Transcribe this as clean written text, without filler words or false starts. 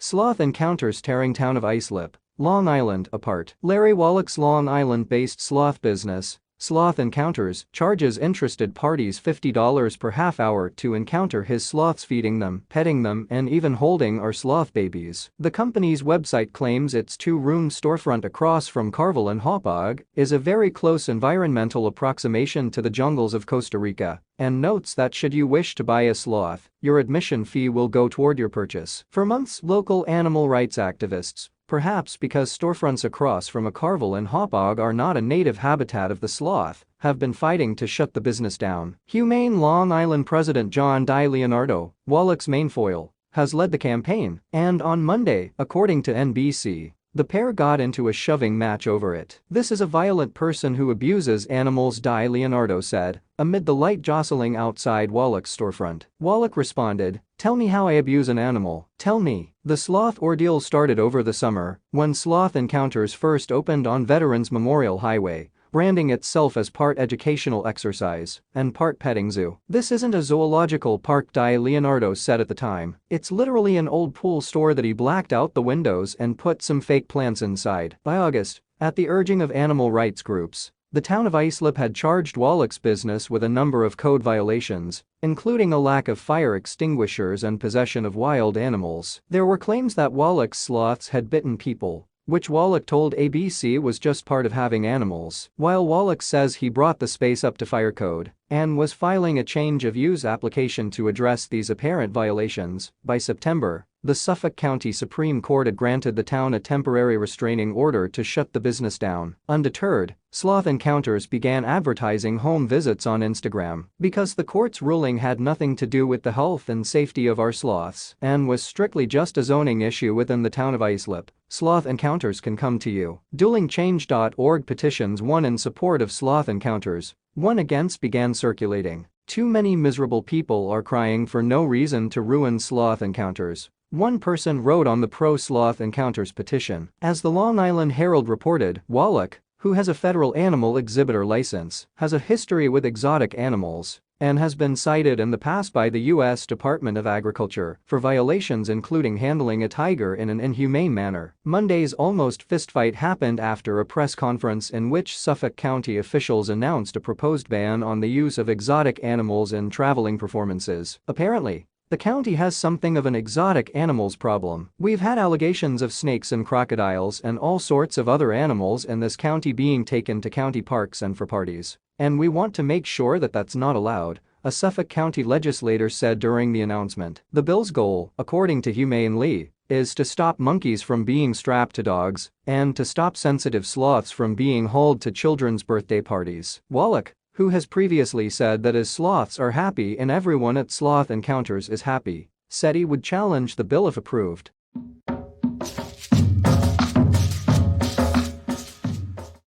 Sloth encounters tearing town of Islip, Long Island apart. Larry Wallach's Long Island-based sloth business, Sloth Encounters, charges interested parties $50 per half hour to encounter his sloths, feeding them, petting them, and even holding our sloth babies. The company's website claims its two-room storefront across from Carvel and Hauppauge is a very close environmental approximation to the jungles of Costa Rica, and notes that should you wish to buy a sloth, your admission fee will go toward your purchase. For months, local animal rights activists, perhaps because storefronts across from a Carvel and Hauppauge are not a native habitat of the sloth, have been fighting to shut the business down. Humane Long Island President John Di Leonardo, Wallach's main foil, has led the campaign, and on Monday, according to NBC, the pair got into a shoving match over it. "This is a violent person who abuses animals," Di Leonardo said, amid the light jostling outside Wallach's storefront. Wallach responded, "Tell me how I abuse an animal, tell me." The sloth ordeal started over the summer, when Sloth Encounters first opened on Veterans Memorial Highway, branding itself as part educational exercise and part petting zoo. "This isn't a zoological park," Di Leonardo said at the time. "It's literally an old pool store that he blacked out the windows and put some fake plants inside." By August, at the urging of animal rights groups, the town of Islip had charged Wallach's business with a number of code violations, including a lack of fire extinguishers and possession of wild animals. There were claims that Wallach's sloths had bitten people, which Wallach told ABC was just part of having animals. While Wallach says he brought the space up to fire code and was filing a change of use application to address these apparent violations, by September, the Suffolk County Supreme Court had granted the town a temporary restraining order to shut the business down. Undeterred, Sloth Encounters began advertising home visits on Instagram. Because the court's ruling had nothing to do with the health and safety of our sloths and was strictly just a zoning issue within the town of Islip, Sloth Encounters can come to you. Duelingchange.org petitions, one in support of Sloth Encounters, one against, began circulating. "Too many miserable people are crying for no reason to ruin Sloth Encounters," one person wrote on the pro-Sloth Encounters petition. As the Long Island Herald reported, Wallach, who has a federal animal exhibitor license, has a history with exotic animals and has been cited in the past by the U.S. Department of Agriculture for violations including handling a tiger in an inhumane manner. Monday's almost fistfight happened after a press conference in which Suffolk County officials announced a proposed ban on the use of exotic animals in traveling performances. Apparently, the county has something of an exotic animals problem. "We've had allegations of snakes and crocodiles and all sorts of other animals in this county being taken to county parks and for parties, and we want to make sure that that's not allowed," a Suffolk County legislator said during the announcement. The bill's goal, according to Humane Long, is to stop monkeys from being strapped to dogs and to stop sensitive sloths from being hauled to children's birthday parties. Wallach, who has previously said that his sloths are happy and everyone at Sloth Encounters is happy, said he would challenge the bill if approved.